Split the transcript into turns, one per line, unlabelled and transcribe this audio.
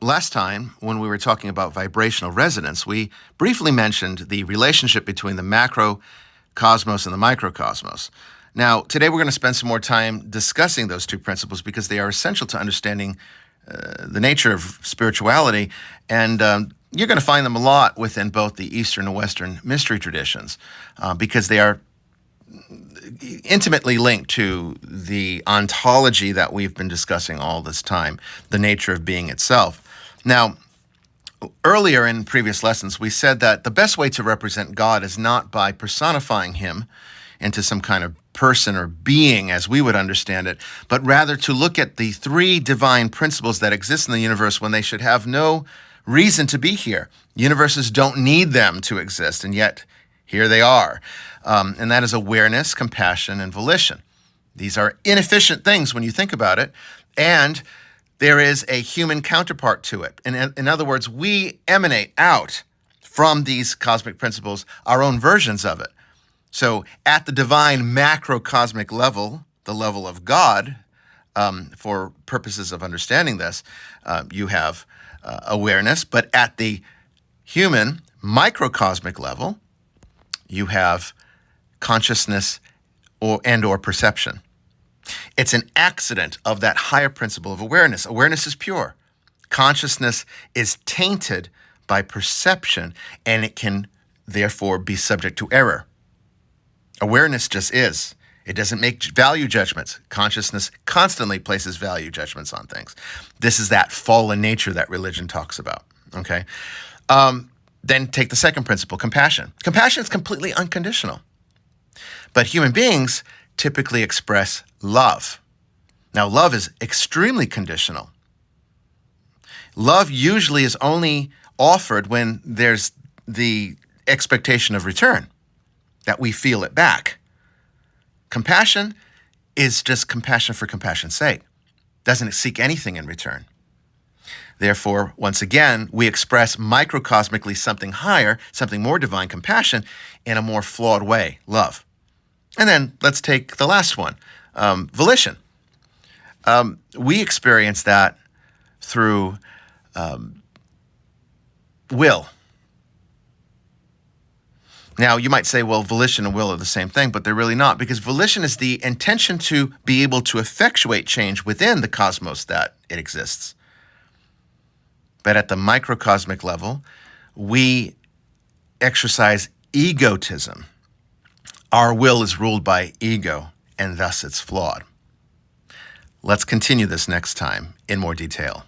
last time, when we were talking about vibrational resonance, we briefly mentioned the relationship between the macrocosmos and the microcosmos. Now, today we're going to spend some more time discussing those two principles because they are essential to understanding the nature of spirituality, and you're going to find them a lot within both the Eastern and Western mystery traditions because they are intimately linked to the ontology that we've been discussing all this time, the nature of being itself. Now, earlier in previous lessons, we said that the best way to represent God is not by personifying him into some kind of person or being as we would understand it, but rather to look at the three divine principles that exist in the universe when they should have no reason to be here. Universes don't need them to exist, and yet here they are. And that is awareness, compassion, and volition. These are inefficient things when you think about it, and there is a human counterpart to it. In other words, we emanate out from these cosmic principles our own versions of it. So at the divine macrocosmic level, the level of God, for purposes of understanding this, you have awareness, but at the human microcosmic level, you have consciousness or perception. It's an accident of that higher principle of awareness. Awareness is pure. Consciousness is tainted by perception, and it can therefore be subject to error. Awareness just is. It doesn't make value judgments. Consciousness constantly places value judgments on things. This is that fallen nature that religion talks about, okay? Then take the second principle, compassion. Compassion is completely unconditional. But human beings typically express love. Now, love is extremely conditional. Love usually is only offered when there's the expectation of return, that we feel it back. Compassion is just compassion for compassion's sake. Doesn't seek anything in return. Therefore, once again, we express microcosmically something higher, something more divine, compassion, in a more flawed way, love. And then let's take the last one, volition. We experience that through will. Now, you might say, well, volition and will are the same thing, but they're really not, because volition is the intention to be able to effectuate change within the cosmos that it exists. But at the microcosmic level, we exercise egotism. Our will is ruled by ego, and thus it's flawed. Let's continue this next time in more detail.